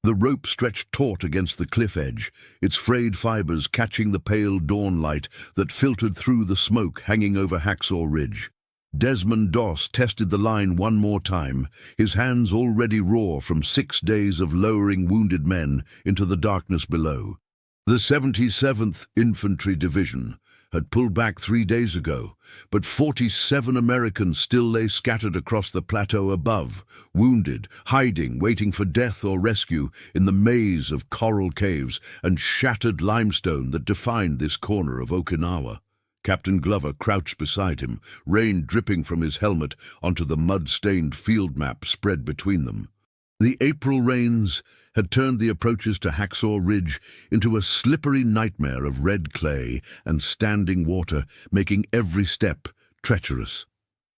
The rope stretched taut against the cliff edge, its frayed fibers catching the pale dawn light that filtered through the smoke hanging over Hacksaw Ridge. Desmond Doss tested the line one more time, his hands already raw from 6 days of lowering wounded men into the darkness below. The 77th Infantry Division had pulled back 3 days ago, but 47 Americans still lay scattered across the plateau above, wounded, hiding, waiting for death or rescue in the maze of coral caves and shattered limestone that defined this corner of Okinawa. Captain Glover crouched beside him, rain dripping from his helmet onto the mud-stained field map spread between them. The April rains had turned the approaches to Hacksaw Ridge into a slippery nightmare of red clay and standing water, making every step treacherous.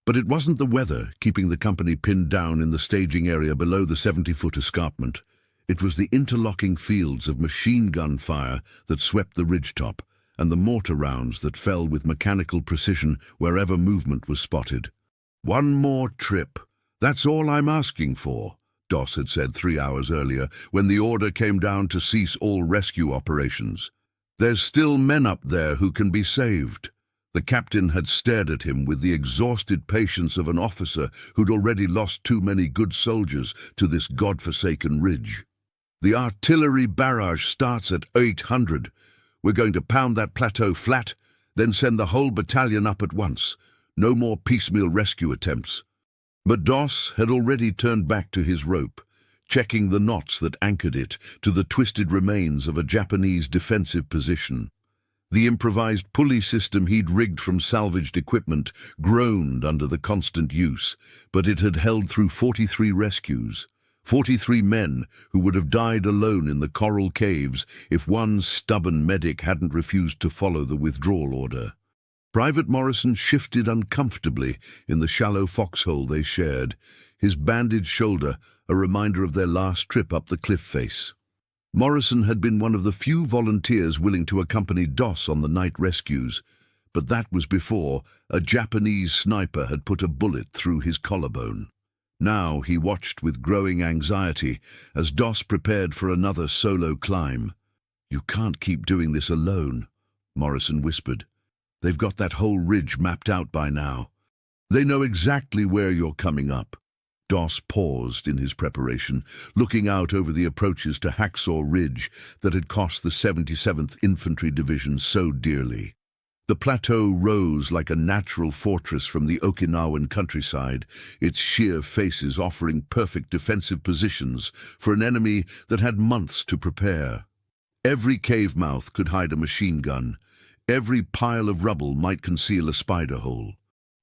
But it wasn't the weather keeping the company pinned down in the staging area below the 70-foot escarpment. It was the interlocking fields of machine gun fire that swept the ridgetop, and the mortar rounds that fell with mechanical precision wherever movement was spotted. "One more trip. That's all I'm asking for," Doss had said 3 hours earlier when the order came down to cease all rescue operations. "There's still men up there who can be saved." The captain had stared at him with the exhausted patience of an officer who'd already lost too many good soldiers to this godforsaken ridge. "The artillery barrage starts at 800. We're going to pound that plateau flat, then send the whole battalion up at once. No more piecemeal rescue attempts." But Doss had already turned back to his rope, checking the knots that anchored it to the twisted remains of a Japanese defensive position. The improvised pulley system he'd rigged from salvaged equipment groaned under the constant use, but it had held through 43 rescues. 43 men who would have died alone in the coral caves if one stubborn medic hadn't refused to follow the withdrawal order. Private Morrison shifted uncomfortably in the shallow foxhole they shared, his bandaged shoulder a reminder of their last trip up the cliff face. Morrison had been one of the few volunteers willing to accompany Doss on the night rescues, but that was before a Japanese sniper had put a bullet through his collarbone. Now he watched with growing anxiety as Doss prepared for another solo climb. "You can't keep doing this alone," Morrison whispered. "They've got that whole ridge mapped out by now. They know exactly where you're coming up." Doss paused in his preparation, looking out over the approaches to Hacksaw Ridge that had cost the 77th Infantry Division so dearly. The plateau rose like a natural fortress from the Okinawan countryside, its sheer faces offering perfect defensive positions for an enemy that had months to prepare. Every cave mouth could hide a machine gun. Every pile of rubble might conceal a spider hole.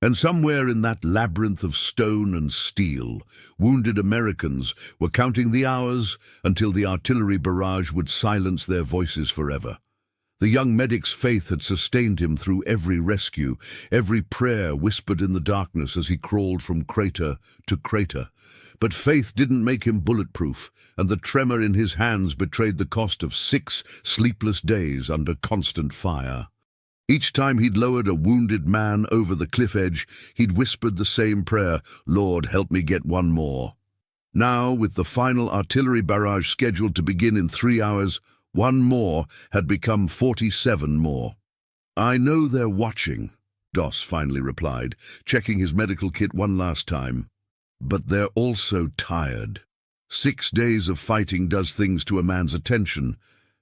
And somewhere in that labyrinth of stone and steel, wounded Americans were counting the hours until the artillery barrage would silence their voices forever. The young medic's faith had sustained him through every rescue, every prayer whispered in the darkness as he crawled from crater to crater. But faith didn't make him bulletproof, and the tremor in his hands betrayed the cost of 6 sleepless days under constant fire. Each time he'd lowered a wounded man over the cliff edge, he'd whispered the same prayer, "Lord, help me get one more." Now, with the final artillery barrage scheduled to begin in 3 hours, one more had become 47 more. "I know they're watching," Doss finally replied, checking his medical kit one last time. "But they're also tired. 6 days of fighting does things to a man's attention,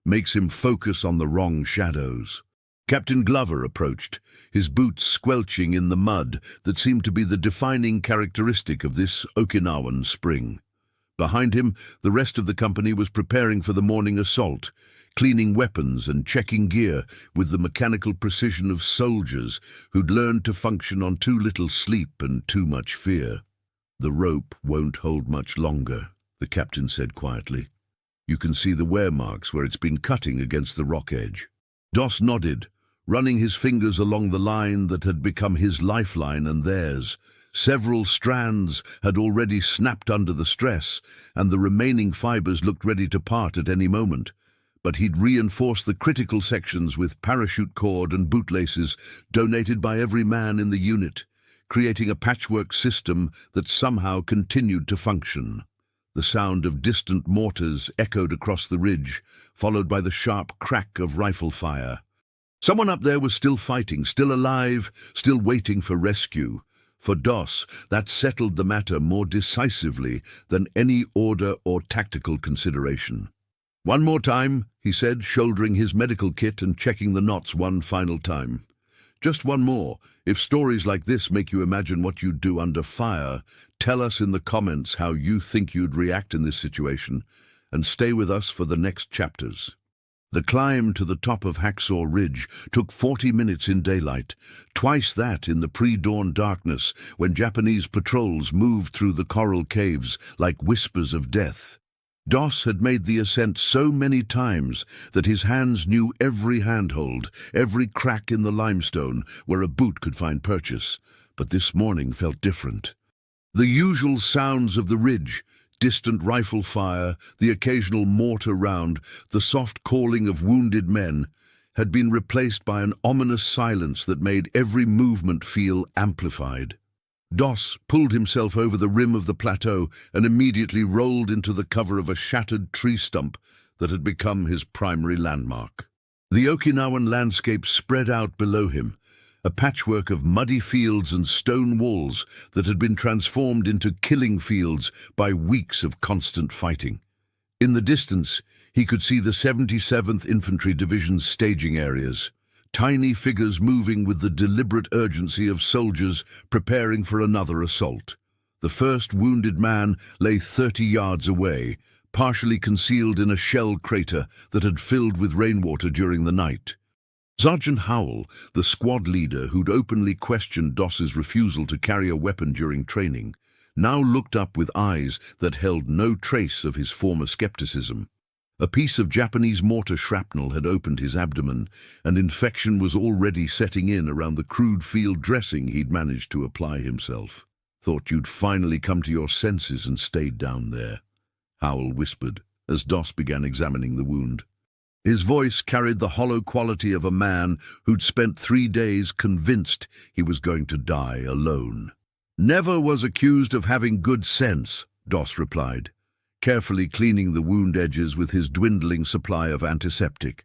makes him focus on the wrong shadows." Captain Glover approached, his boots squelching in the mud that seemed to be the defining characteristic of this Okinawan spring. Behind him, the rest of the company was preparing for the morning assault, cleaning weapons and checking gear with the mechanical precision of soldiers who'd learned to function on too little sleep and too much fear. "The rope won't hold much longer," the captain said quietly. "You can see the wear marks where it's been cutting against the rock edge." Doss nodded, running his fingers along the line that had become his lifeline and theirs. Several strands had already snapped under the stress, and the remaining fibers looked ready to part at any moment. But he'd reinforced the critical sections with parachute cord and bootlaces donated by every man in the unit, creating a patchwork system that somehow continued to function. The sound of distant mortars echoed across the ridge, followed by the sharp crack of rifle fire. Someone up there was still fighting, still alive, still waiting for rescue. For Doss, that settled the matter more decisively than any order or tactical consideration. "One more time," he said, shouldering his medical kit and checking the knots one final time. "Just one more. If stories like this make you imagine what you'd do under fire, tell us in the comments how you think you'd react in this situation, and stay with us for the next chapters." The climb to the top of Hacksaw Ridge took 40 minutes in daylight, twice that in the pre-dawn darkness when Japanese patrols moved through the coral caves like whispers of death. Doss had made the ascent so many times that his hands knew every handhold, every crack in the limestone where a boot could find purchase, but this morning felt different. The usual sounds of the ridge, distant rifle fire, the occasional mortar round, the soft calling of wounded men, had been replaced by an ominous silence that made every movement feel amplified. Doss pulled himself over the rim of the plateau and immediately rolled into the cover of a shattered tree stump that had become his primary landmark. The Okinawan landscape spread out below him, a patchwork of muddy fields and stone walls that had been transformed into killing fields by weeks of constant fighting. In the distance, he could see the 77th Infantry Division's staging areas, tiny figures moving with the deliberate urgency of soldiers preparing for another assault. The first wounded man lay 30 yards away, partially concealed in a shell crater that had filled with rainwater during the night. Sergeant Howell, the squad leader who'd openly questioned Doss's refusal to carry a weapon during training, now looked up with eyes that held no trace of his former skepticism. A piece of Japanese mortar shrapnel had opened his abdomen, and infection was already setting in around the crude field dressing he'd managed to apply himself. "Thought you'd finally come to your senses and stayed down there," Howell whispered as Doss began examining the wound. His voice carried the hollow quality of a man who'd spent 3 days convinced he was going to die alone. "Never was accused of having good sense," Doss replied, carefully cleaning the wound edges with his dwindling supply of antiseptic.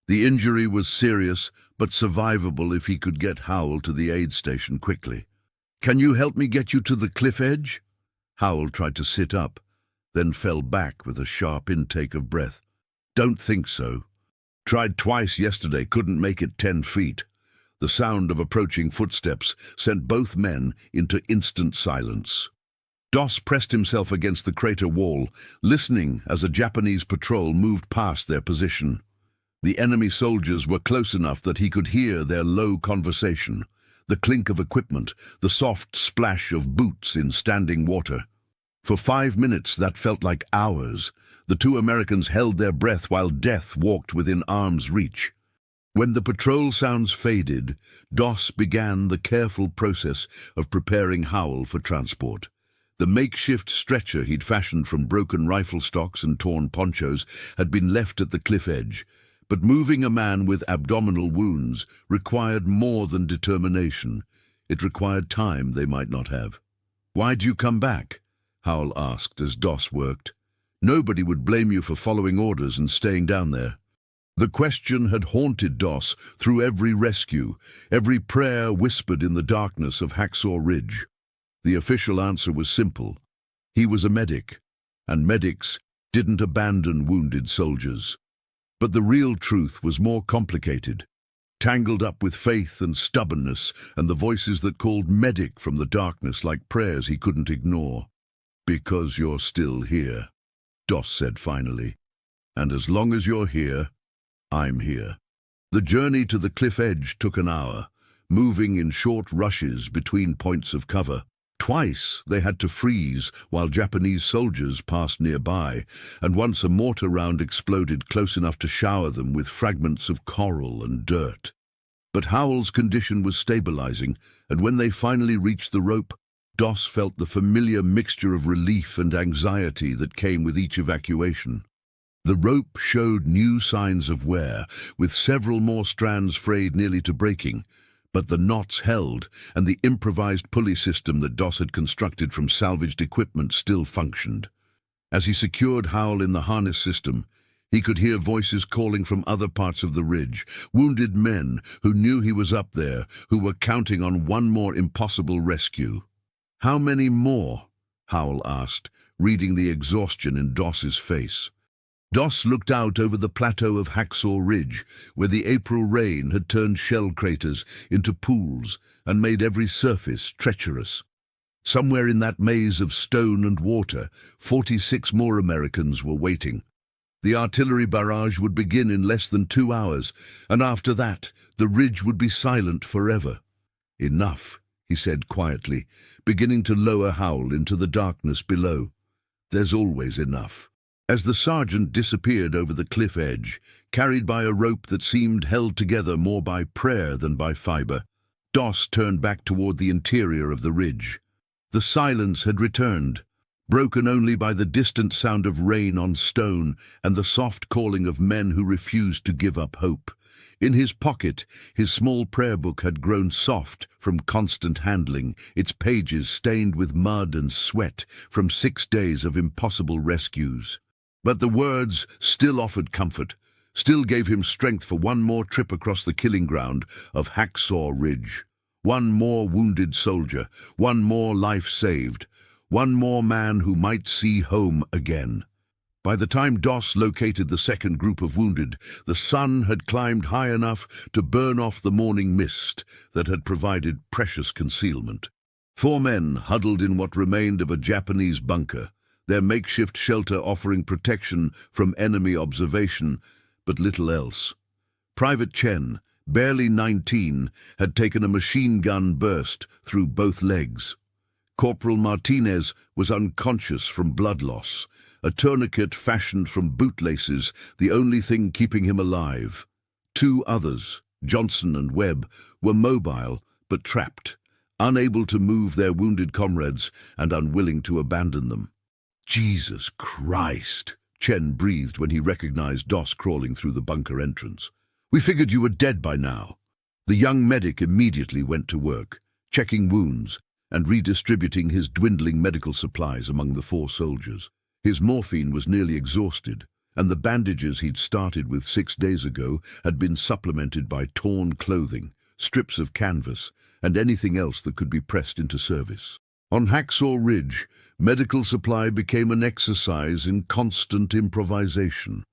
The injury was serious, but survivable if he could get Howell to the aid station quickly. "Can you help me get you to the cliff edge?" Howell tried to sit up, then fell back with a sharp intake of breath. "Don't think so. Tried twice yesterday, couldn't make it 10 feet. The sound of approaching footsteps sent both men into instant silence. Doss pressed himself against the crater wall, listening as a Japanese patrol moved past their position. The enemy soldiers were close enough that he could hear their low conversation, the clink of equipment, the soft splash of boots in standing water. For 5 minutes that felt like hours. The two Americans held their breath while death walked within arm's reach. When the patrol sounds faded, Doss began the careful process of preparing Howell for transport. The makeshift stretcher he'd fashioned from broken rifle stocks and torn ponchos had been left at the cliff edge, but moving a man with abdominal wounds required more than determination. It required time they might not have. "Why'd you come back?" Howell asked as Doss worked. "Nobody would blame you for following orders and staying down there." The question had haunted Doss through every rescue, every prayer whispered in the darkness of Hacksaw Ridge. The official answer was simple. He was a medic, and medics didn't abandon wounded soldiers. But the real truth was more complicated, tangled up with faith and stubbornness and the voices that called medic from the darkness like prayers he couldn't ignore. "Because you're still here," Doss said finally. "And as long as you're here, I'm here." The journey to the cliff edge took an hour, moving in short rushes between points of cover. Twice they had to freeze while Japanese soldiers passed nearby, and once a mortar round exploded close enough to shower them with fragments of coral and dirt. But Howell's condition was stabilizing, and when they finally reached the rope, Doss felt the familiar mixture of relief and anxiety that came with each evacuation. The rope showed new signs of wear, with several more strands frayed nearly to breaking, but the knots held, and the improvised pulley system that Doss had constructed from salvaged equipment still functioned. As he secured Howell in the harness system, he could hear voices calling from other parts of the ridge, wounded men who knew he was up there, who were counting on one more impossible rescue. "How many more?" Howell asked, reading the exhaustion in Doss's face. Doss looked out over the plateau of Hacksaw Ridge, where the April rain had turned shell craters into pools and made every surface treacherous. Somewhere in that maze of stone and water, 46 more Americans were waiting. The artillery barrage would begin in less than 2 hours, and after that, the ridge would be silent forever. "Enough," he said quietly, beginning to lower Howell into the darkness below. "There's always enough." As the sergeant disappeared over the cliff edge, carried by a rope that seemed held together more by prayer than by fiber, Doss turned back toward the interior of the ridge. The silence had returned, broken only by the distant sound of rain on stone and the soft calling of men who refused to give up hope. In his pocket, his small prayer book had grown soft from constant handling, its pages stained with mud and sweat from 6 days of impossible rescues. But the words still offered comfort, still gave him strength for one more trip across the killing ground of Hacksaw Ridge. One more wounded soldier, one more life saved, one more man who might see home again. By the time Doss located the second group of wounded, the sun had climbed high enough to burn off the morning mist that had provided precious concealment. 4 men huddled in what remained of a Japanese bunker, their makeshift shelter offering protection from enemy observation, but little else. Private Chen, barely 19, had taken a machine gun burst through both legs. Corporal Martinez was unconscious from blood loss, a tourniquet fashioned from bootlaces, the only thing keeping him alive. 2 others, Johnson and Webb, were mobile but trapped, unable to move their wounded comrades and unwilling to abandon them. "Jesus Christ," Chen breathed when he recognized Doss crawling through the bunker entrance. "We figured you were dead by now." The young medic immediately went to work, checking wounds and redistributing his dwindling medical supplies among the 4 soldiers. His morphine was nearly exhausted, and the bandages he'd started with 6 days ago had been supplemented by torn clothing, strips of canvas, and anything else that could be pressed into service. On Hacksaw Ridge, medical supply became an exercise in constant improvisation.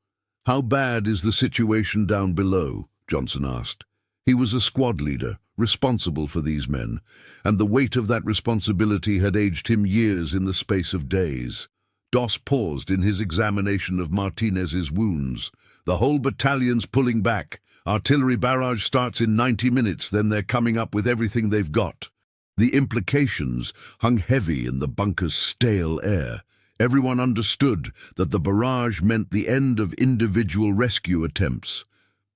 "How bad is the situation down below?" Johnson asked. He was a squad leader, responsible for these men, and the weight of that responsibility had aged him years in the space of days. Doss paused in his examination of Martinez's wounds. "The whole battalion's pulling back. Artillery barrage starts in 90 minutes, then they're coming up with everything they've got." The implications hung heavy in the bunker's stale air. Everyone understood that the barrage meant the end of individual rescue attempts.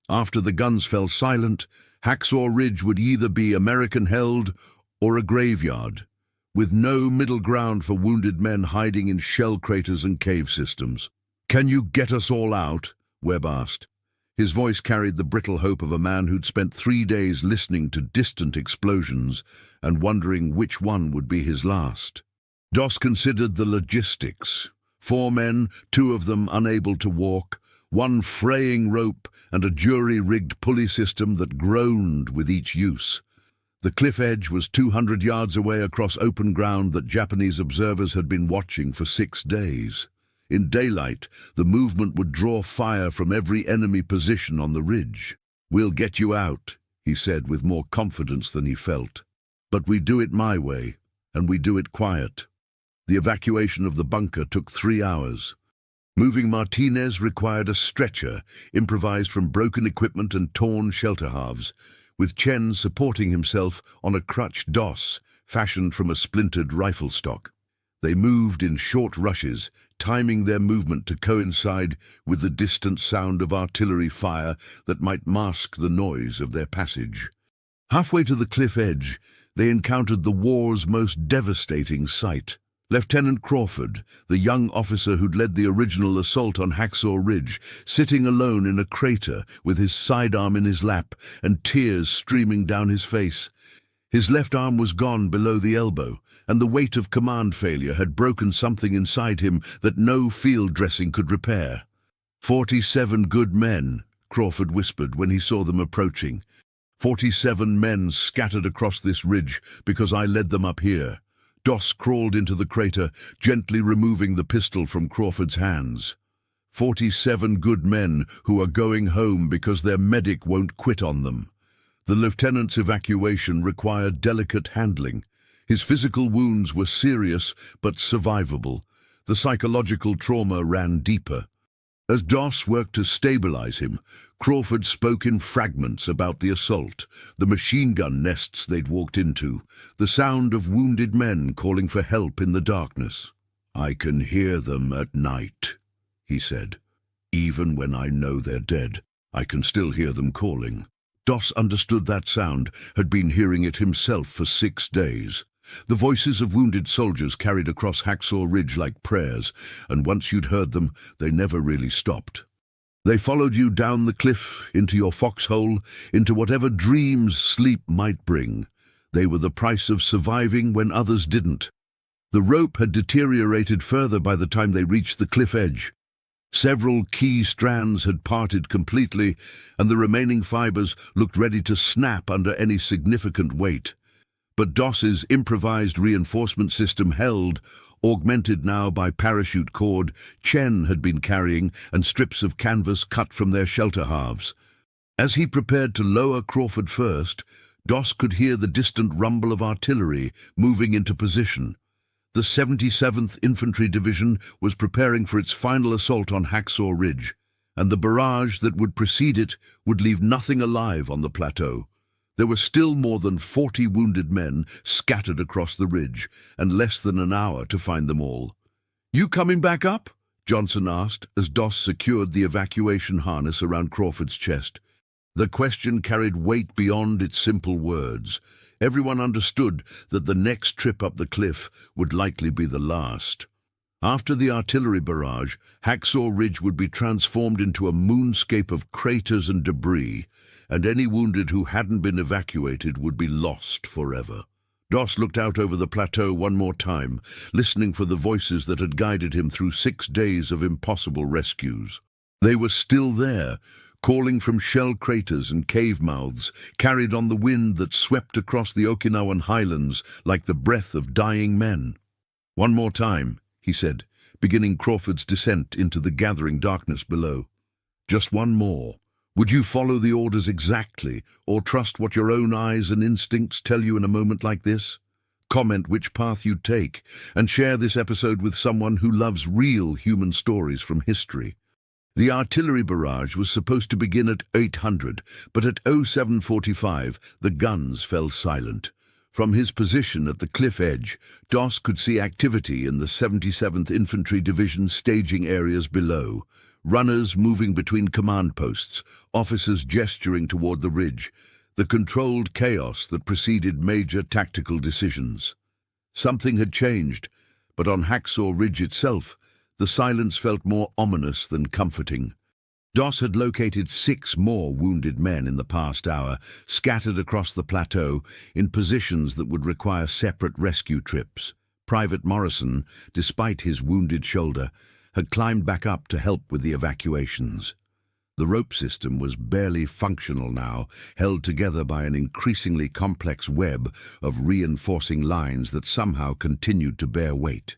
After the guns fell silent, Hacksaw Ridge would either be American-held or a graveyard, with no middle ground for wounded men hiding in shell craters and cave systems. "Can you get us all out?" Webb asked. His voice carried the brittle hope of a man who'd spent 3 days listening to distant explosions and wondering which one would be his last. Doss considered the logistics. 4 men, 2 of them unable to walk, 1 fraying rope and a jury-rigged pulley system that groaned with each use. The cliff edge was 200 yards away across open ground that Japanese observers had been watching for 6 days. In daylight, the movement would draw fire from every enemy position on the ridge. "We'll get you out," he said with more confidence than he felt. "But we do it my way, and we do it quiet." The evacuation of the bunker took 3 hours. Moving Martinez required a stretcher, improvised from broken equipment and torn shelter halves, with Chen supporting himself on a crutch Doss, fashioned from a splintered rifle stock. They moved in short rushes, timing their movement to coincide with the distant sound of artillery fire that might mask the noise of their passage. Halfway to the cliff edge, they encountered the war's most devastating sight. Lieutenant Crawford, the young officer who'd led the original assault on Hacksaw Ridge, sitting alone in a crater with his sidearm in his lap and tears streaming down his face. His left arm was gone below the elbow, and the weight of command failure had broken something inside him that no field dressing could repair. 47 good men, Crawford whispered when he saw them approaching. 47 men scattered across this ridge because I led them up here. Doss crawled into the crater, gently removing the pistol from Crawford's hands. 47 good men who are going home because their medic won't quit on them. The lieutenant's evacuation required delicate handling. His physical wounds were serious but survivable. The psychological trauma ran deeper. As Doss worked to stabilize him, Crawford spoke in fragments about the assault, the machine gun nests they'd walked into, the sound of wounded men calling for help in the darkness. "I can hear them at night," he said. "Even when I know they're dead, I can still hear them calling." Doss understood that sound, had been hearing it himself for 6 days. The voices of wounded soldiers carried across Hacksaw Ridge like prayers, and once you'd heard them, they never really stopped. They followed you down the cliff, into your foxhole, into whatever dreams sleep might bring. They were the price of surviving when others didn't. The rope had deteriorated further by the time they reached the cliff edge. Several key strands had parted completely, and the remaining fibers looked ready to snap under any significant weight. But Doss's improvised reinforcement system held, augmented now by parachute cord Chen had been carrying and strips of canvas cut from their shelter halves. As he prepared to lower Crawford first, Doss could hear the distant rumble of artillery moving into position. The 77th Infantry Division was preparing for its final assault on Hacksaw Ridge, and the barrage that would precede it would leave nothing alive on the plateau. There were still more than 40 wounded men scattered across the ridge, and less than an hour to find them all. "You coming back up?" Johnson asked as Doss secured the evacuation harness around Crawford's chest. The question carried weight beyond its simple words. Everyone understood that the next trip up the cliff would likely be the last. After the artillery barrage, Hacksaw Ridge would be transformed into a moonscape of craters and debris, and any wounded who hadn't been evacuated would be lost forever. Doss looked out over the plateau one more time, listening for the voices that had guided him through 6 days of impossible rescues. They were still there, calling from shell craters and cave mouths, carried on the wind that swept across the Okinawan highlands like the breath of dying men. "One more time," he said, beginning Crawford's descent into the gathering darkness below. "Just one more. Would you follow the orders exactly, or trust what your own eyes and instincts tell you in a moment like this? Comment which path you'd take, and share this episode with someone who loves real human stories from history." The artillery barrage was supposed to begin at 800, but at 0745 the guns fell silent. From his position at the cliff edge, Doss could see activity in the 77th Infantry Division staging areas below. Runners moving between command posts, officers gesturing toward the ridge, the controlled chaos that preceded major tactical decisions. Something had changed, but on Hacksaw Ridge itself, the silence felt more ominous than comforting. Doss had located 6 more wounded men in the past hour, scattered across the plateau in positions that would require separate rescue trips. Private Morrison, despite his wounded shoulder, had climbed back up to help with the evacuations. The rope system was barely functional now, held together by an increasingly complex web of reinforcing lines that somehow continued to bear weight.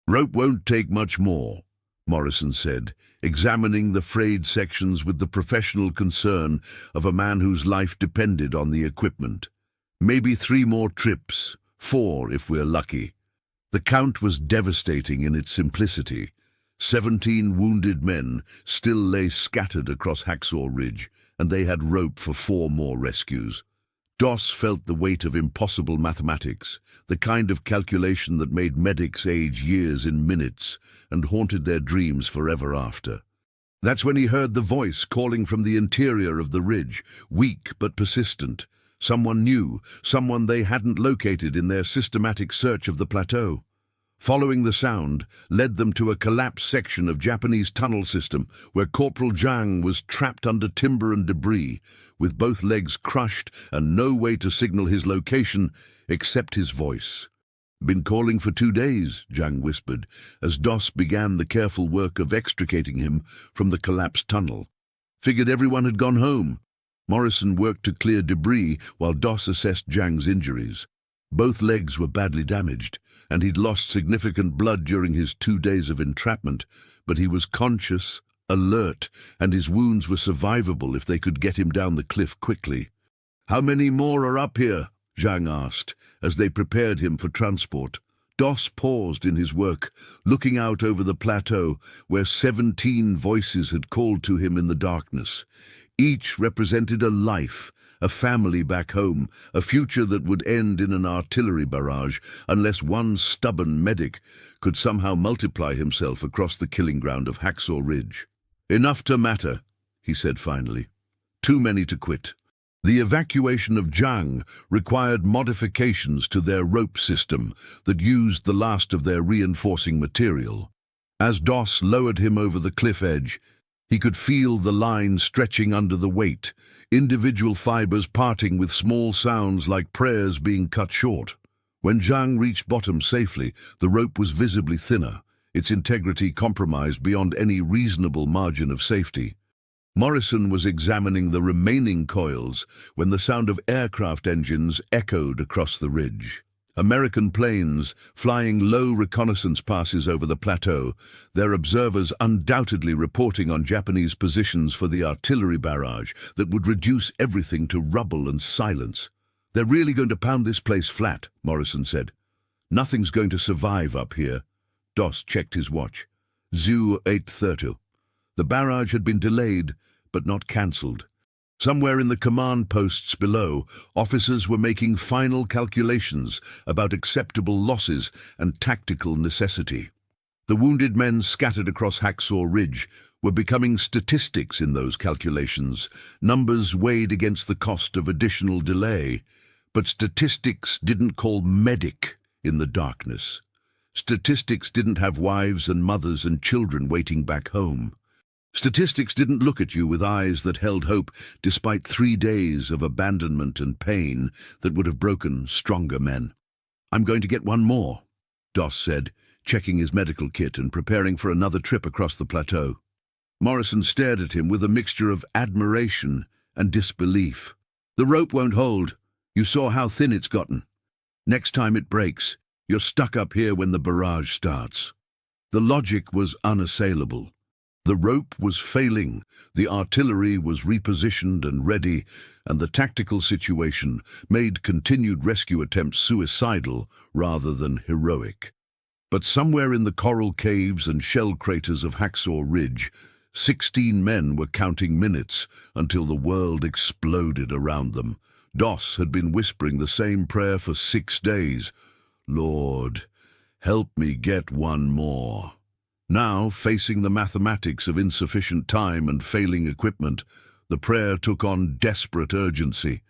"Rope won't take much more," Morrison said, examining the frayed sections with the professional concern of a man whose life depended on the equipment. "Maybe 3 more trips, 4 if we're lucky." The count was devastating in its simplicity. 17 wounded men still lay scattered across Hacksaw Ridge, and they had rope for 4 more rescues. Doss felt the weight of impossible mathematics, the kind of calculation that made medics age years in minutes and haunted their dreams forever after. That's when he heard the voice calling from the interior of the ridge, weak but persistent. Someone new, someone they hadn't located in their systematic search of the plateau. Following the sound led them to a collapsed section of Japanese tunnel system where Corporal Zhang was trapped under timber and debris, with both legs crushed and no way to signal his location except his voice. Been calling for 2 days, Zhang whispered, as Doss began the careful work of extricating him from the collapsed tunnel. Figured everyone had gone home. Morrison worked to clear debris while Doss assessed Zhang's injuries. Both legs were badly damaged, and he'd lost significant blood during his 2 days of entrapment, but he was conscious, alert, and his wounds were survivable if they could get him down the cliff quickly. "How many more are up here?" Zhang asked, as they prepared him for transport. Doss paused in his work, looking out over the plateau where 17 voices had called to him in the darkness. Each represented a life, a family back home, a future that would end in an artillery barrage unless one stubborn medic could somehow multiply himself across the killing ground of Hacksaw Ridge. "Enough to matter," he said finally. "Too many to quit." The evacuation of Zhang required modifications to their rope system that used the last of their reinforcing material. As Doss lowered him over the cliff edge, he could feel the line stretching under the weight, individual fibers parting with small sounds like prayers being cut short. When Zhang reached bottom safely, the rope was visibly thinner, its integrity compromised beyond any reasonable margin of safety. Morrison was examining the remaining coils when the sound of aircraft engines echoed across the ridge. American planes flying low reconnaissance passes over the plateau, their observers undoubtedly reporting on Japanese positions for the artillery barrage that would reduce everything to rubble and silence. "They're really going to pound this place flat," Morrison said. "Nothing's going to survive up here." Doss checked his watch. Zoo 8:30. The barrage had been delayed, but not cancelled. Somewhere in the command posts below, officers were making final calculations about acceptable losses and tactical necessity. The wounded men scattered across Hacksaw Ridge were becoming statistics in those calculations, numbers weighed against the cost of additional delay. But statistics didn't call medic in the darkness. Statistics didn't have wives and mothers and children waiting back home. Statistics didn't look at you with eyes that held hope despite 3 days of abandonment and pain that would have broken stronger men. "I'm going to get one more," Doss said, checking his medical kit and preparing for another trip across the plateau. Morrison stared at him with a mixture of admiration and disbelief. "The rope won't hold. You saw how thin it's gotten. Next time it breaks, you're stuck up here when the barrage starts." The logic was unassailable. The rope was failing, the artillery was repositioned and ready, and the tactical situation made continued rescue attempts suicidal rather than heroic. But somewhere in the coral caves and shell craters of Hacksaw Ridge, 16 men were counting minutes until the world exploded around them. Doss had been whispering the same prayer for 6 days. "Lord, help me get one more." Now, facing the mathematics of insufficient time and failing equipment, the prayer took on desperate urgency.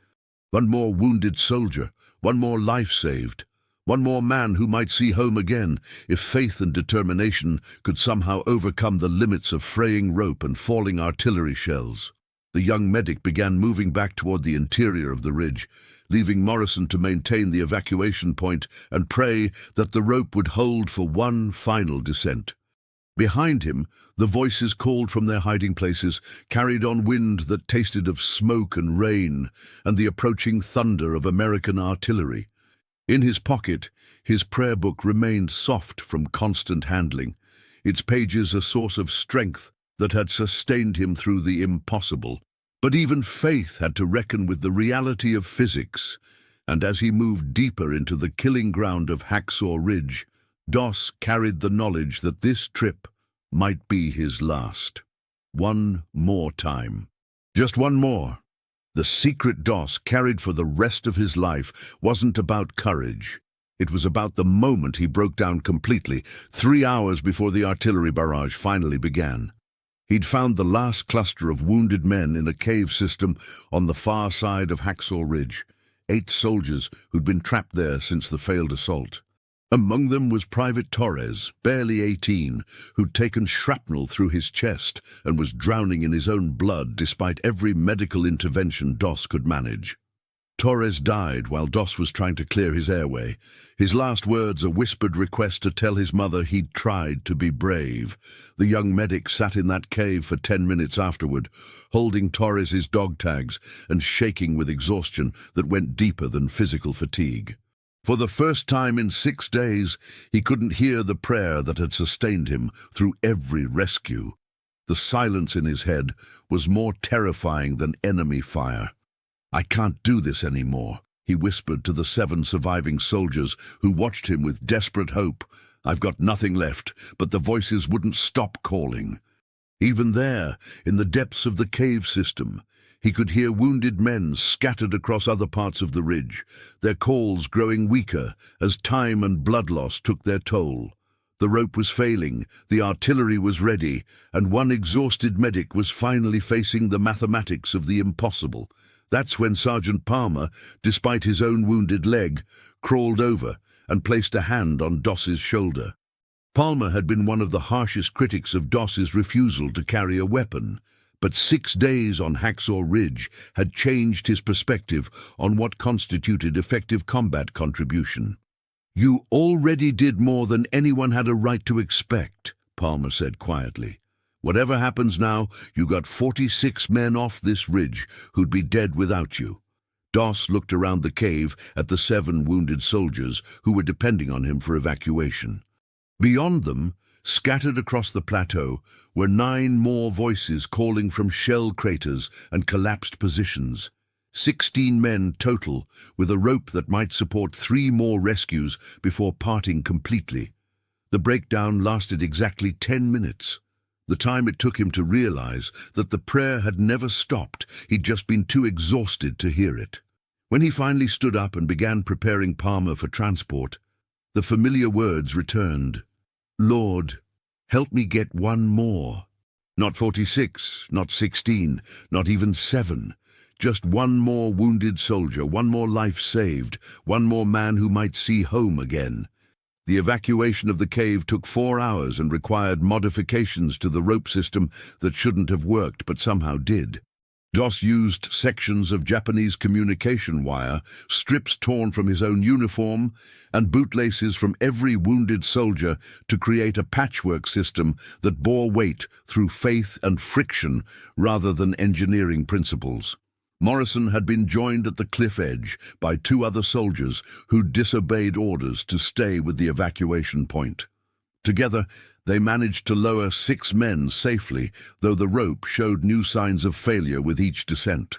One more wounded soldier, one more life saved, one more man who might see home again if faith and determination could somehow overcome the limits of fraying rope and falling artillery shells. The young medic began moving back toward the interior of the ridge, leaving Morrison to maintain the evacuation point and pray that the rope would hold for one final descent. Behind him, the voices called from their hiding places carried on wind that tasted of smoke and rain and the approaching thunder of American artillery. In his pocket, his prayer book remained soft from constant handling, its pages a source of strength that had sustained him through the impossible. But even faith had to reckon with the reality of physics, and as he moved deeper into the killing ground of Hacksaw Ridge, Doss carried the knowledge that this trip might be his last. One more time. Just one more. The secret Doss carried for the rest of his life wasn't about courage. It was about the moment he broke down completely, 3 hours before the artillery barrage finally began. He'd found the last cluster of wounded men in a cave system on the far side of Hacksaw Ridge, 8 soldiers who'd been trapped there since the failed assault. Among them was Private Torres, barely 18, who'd taken shrapnel through his chest and was drowning in his own blood despite every medical intervention Doss could manage. Torres died while Dos was trying to clear his airway. His last words a whispered request to tell his mother he'd tried to be brave. The young medic sat in that cave for 10 minutes afterward, holding Torres's dog tags and shaking with exhaustion that went deeper than physical fatigue. For the first time in 6 days, he couldn't hear the prayer that had sustained him through every rescue. The silence in his head was more terrifying than enemy fire. "I can't do this anymore," he whispered to the 7 surviving soldiers who watched him with desperate hope. "I've got nothing left," but the voices wouldn't stop calling. Even there, in the depths of the cave system, he could hear wounded men scattered across other parts of the ridge, their calls growing weaker as time and blood loss took their toll. The rope was failing, the artillery was ready, and one exhausted medic was finally facing the mathematics of the impossible. That's when Sergeant Palmer, despite his own wounded leg, crawled over and placed a hand on Doss's shoulder. Palmer had been one of the harshest critics of Doss's refusal to carry a weapon, but 6 days on Hacksaw Ridge had changed his perspective on what constituted effective combat contribution. "You already did more than anyone had a right to expect," Palmer said quietly. "Whatever happens now, you got 46 men off this ridge who'd be dead without you." Doss looked around the cave at the 7 wounded soldiers who were depending on him for evacuation. Beyond them, scattered across the plateau, were 9 more voices calling from shell craters and collapsed positions. 16 men total, with a rope that might support 3 more rescues before parting completely. The breakdown lasted exactly 10 minutes. The time it took him to realize that the prayer had never stopped. He'd just been too exhausted to hear it. When he finally stood up and began preparing Palmer for transport, the familiar words returned. "Lord, help me get one more." Not 46, not 16, not even 7. Just one more wounded soldier, one more life saved, one more man who might see home again. The evacuation of the cave took 4 hours and required modifications to the rope system that shouldn't have worked but somehow did. Doss used sections of Japanese communication wire, strips torn from his own uniform, and bootlaces from every wounded soldier to create a patchwork system that bore weight through faith and friction rather than engineering principles. Morrison had been joined at the cliff edge by 2 other soldiers who disobeyed orders to stay with the evacuation point. Together, they managed to lower 6 men safely, though the rope showed new signs of failure with each descent.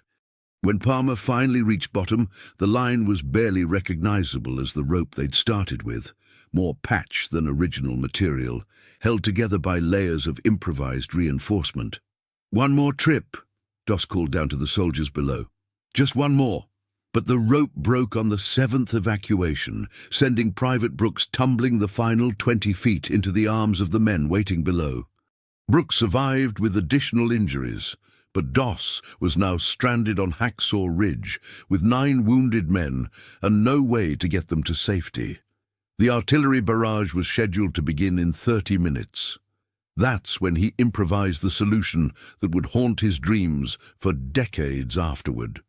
When Palmer finally reached bottom, the line was barely recognizable as the rope they'd started with, more patch than original material, held together by layers of improvised reinforcement. "One more trip," Doss called down to the soldiers below. "Just one more." But the rope broke on the 7th evacuation, sending Private Brooks tumbling the final 20 feet into the arms of the men waiting below. Brooks survived with additional injuries, but Doss was now stranded on Hacksaw Ridge with 9 wounded men and no way to get them to safety. The artillery barrage was scheduled to begin in 30 minutes. That's when he improvised the solution that would haunt his dreams for decades afterward.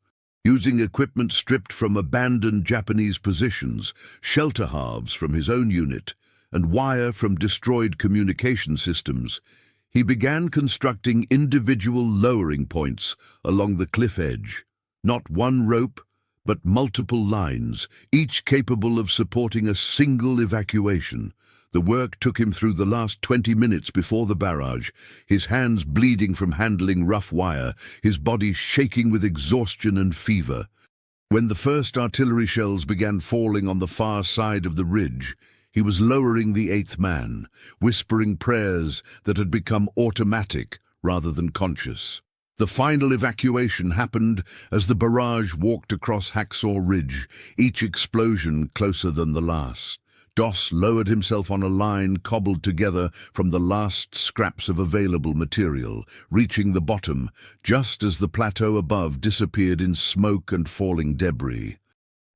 Using equipment stripped from abandoned Japanese positions, shelter halves from his own unit, and wire from destroyed communication systems, he began constructing individual lowering points along the cliff edge. Not one rope, but multiple lines, each capable of supporting a single evacuation. The work took him through the last 20 minutes before the barrage, his hands bleeding from handling rough wire, his body shaking with exhaustion and fever. When the first artillery shells began falling on the far side of the ridge, he was lowering the 8th man, whispering prayers that had become automatic rather than conscious. The final evacuation happened as the barrage walked across Hacksaw Ridge, each explosion closer than the last. Doss lowered himself on a line cobbled together from the last scraps of available material, reaching the bottom just as the plateau above disappeared in smoke and falling debris.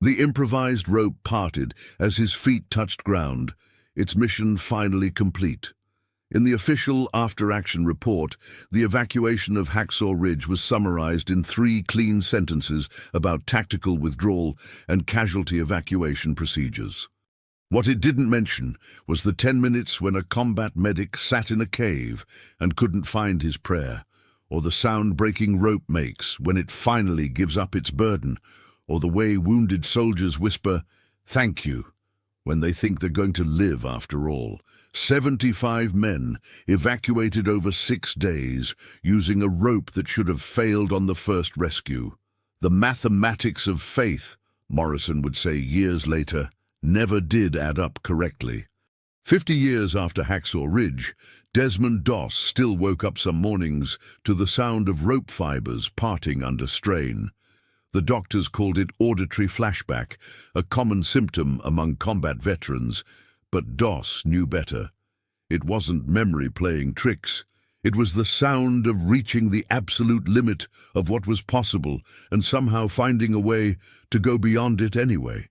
The improvised rope parted as his feet touched ground, its mission finally complete. In the official after-action report, the evacuation of Hacksaw Ridge was summarized in 3 clean sentences about tactical withdrawal and casualty evacuation procedures. What it didn't mention was the 10 minutes when a combat medic sat in a cave and couldn't find his prayer, or the sound breaking rope makes when it finally gives up its burden, or the way wounded soldiers whisper, "Thank you," when they think they're going to live after all. 75 men evacuated over 6 days using a rope that should have failed on the first rescue. The mathematics of faith, Morrison would say years later, never did add up correctly. 50 years after Hacksaw Ridge, Desmond Doss still woke up some mornings to the sound of rope fibers parting under strain. The doctors called it auditory flashback, a common symptom among combat veterans, but Doss knew better. It wasn't memory playing tricks. It was the sound of reaching the absolute limit of what was possible and somehow finding a way to go beyond it anyway.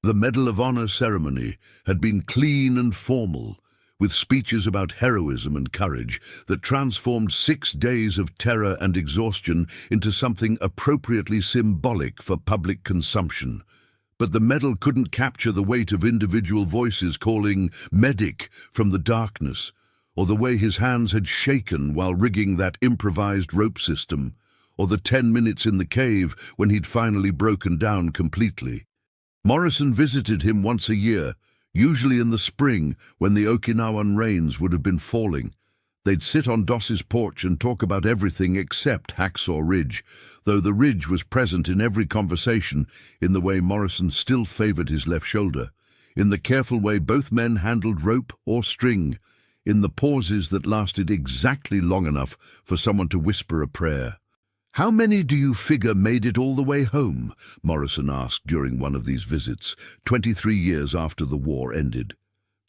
The Medal of Honor ceremony had been clean and formal, with speeches about heroism and courage that transformed 6 days of terror and exhaustion into something appropriately symbolic for public consumption. But the medal couldn't capture the weight of individual voices calling "medic" from the darkness, or the way his hands had shaken while rigging that improvised rope system, or the 10 minutes in the cave when he'd finally broken down completely. Morrison visited him once a year, usually in the spring when the Okinawan rains would have been falling. They'd sit on Doss's porch and talk about everything except Hacksaw Ridge, though the ridge was present in every conversation in the way Morrison still favored his left shoulder, in the careful way both men handled rope or string, in the pauses that lasted exactly long enough for someone to whisper a prayer. "How many do you figure made it all the way home?" Morrison asked during one of these visits, 23 years after the war ended.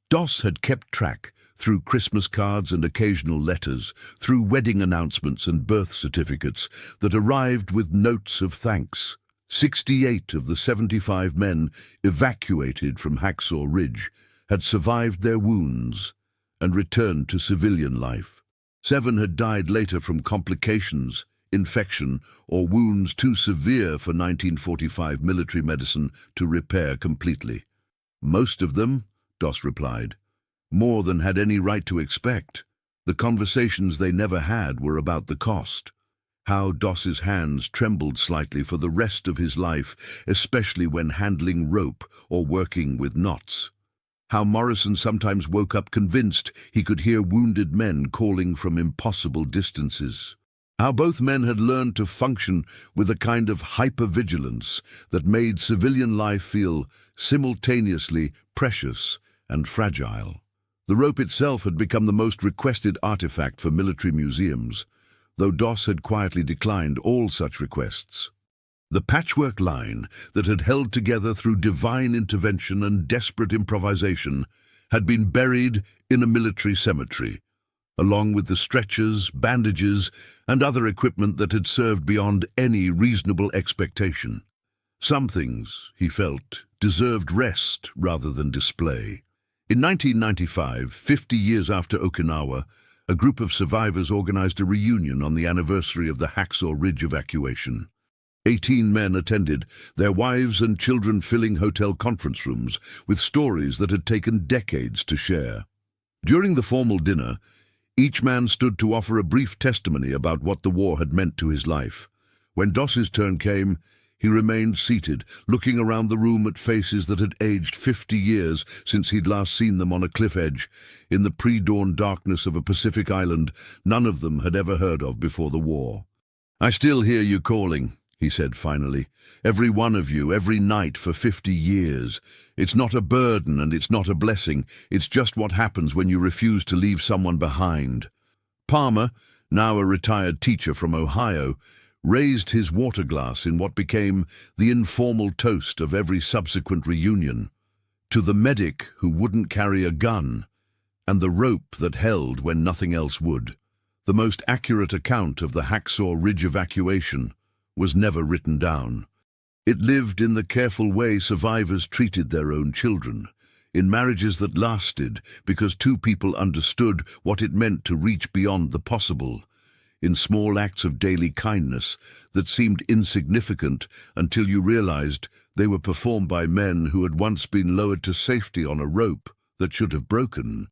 Doss had kept track, through Christmas cards and occasional letters, through wedding announcements and birth certificates that arrived with notes of thanks. 68 of the 75 men evacuated from Hacksaw Ridge had survived their wounds and returned to civilian life. 7 had died later from complications, infection, or wounds too severe for 1945 military medicine to repair completely. "Most of them," Doss replied, "more than had any right to expect. The conversations they never had were about the cost." How Doss's hands trembled slightly for the rest of his life, especially when handling rope or working with knots. How Morrison sometimes woke up convinced he could hear wounded men calling from impossible distances. How both men had learned to function with a kind of hypervigilance that made civilian life feel simultaneously precious and fragile. The rope itself had become the most requested artifact for military museums, though Doss had quietly declined all such requests. The patchwork line that had held together through divine intervention and desperate improvisation had been buried in a military cemetery, along with the stretchers, bandages, and other equipment that had served beyond any reasonable expectation. Some things, he felt, deserved rest rather than display. In 1995, 50 years after Okinawa, a group of survivors organized a reunion on the anniversary of the Hacksaw Ridge evacuation. 18 men attended, their wives and children filling hotel conference rooms with stories that had taken decades to share. During the formal dinner, each man stood to offer a brief testimony about what the war had meant to his life. When Doss's turn came, he remained seated, looking around the room at faces that had aged 50 years since he'd last seen them on a cliff edge, in the pre-dawn darkness of a Pacific island none of them had ever heard of before the war. "I still hear you calling," he said finally. "Every one of you, every night for 50 years. It's not a burden and it's not a blessing. It's just what happens when you refuse to leave someone behind." Palmer, now a retired teacher from Ohio, raised his water glass in what became the informal toast of every subsequent reunion, to the medic who wouldn't carry a gun, and the rope that held when nothing else would. The most accurate account of the Hacksaw Ridge evacuation was never written down. It lived in the careful way survivors treated their own children, in marriages that lasted because two people understood what it meant to reach beyond the possible, in small acts of daily kindness that seemed insignificant until you realized they were performed by men who had once been lowered to safety on a rope that should have broken.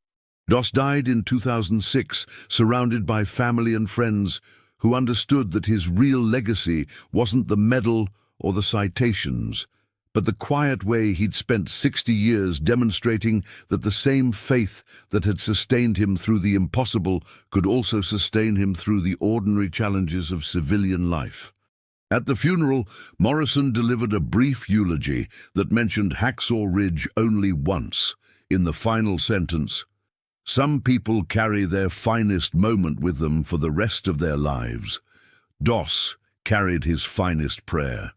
Doss died in 2006, surrounded by family and friends who understood that his real legacy wasn't the medal or the citations, but the quiet way he'd spent 60 years demonstrating that the same faith that had sustained him through the impossible could also sustain him through the ordinary challenges of civilian life. At the funeral, Morrison delivered a brief eulogy that mentioned Hacksaw Ridge only once. In the final sentence, "Some people carry their finest moment with them for the rest of their lives. Doss carried his finest prayer."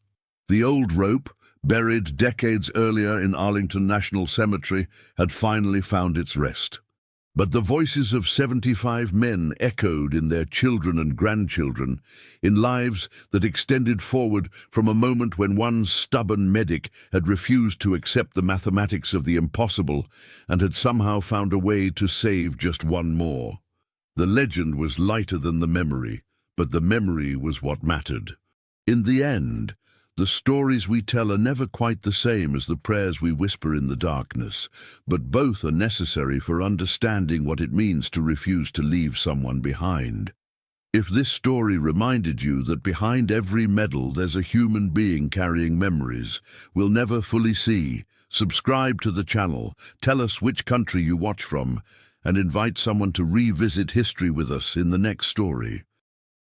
The old rope, buried decades earlier in Arlington National Cemetery, had finally found its rest. But the voices of 75 men echoed in their children and grandchildren, in lives that extended forward from a moment when one stubborn medic had refused to accept the mathematics of the impossible and had somehow found a way to save just one more. The legend was lighter than the memory, but the memory was what mattered. In the end, the stories we tell are never quite the same as the prayers we whisper in the darkness, but both are necessary for understanding what it means to refuse to leave someone behind. If this story reminded you that behind every medal there's a human being carrying memories we'll never fully see, subscribe to the channel, tell us which country you watch from, and invite someone to revisit history with us in the next story.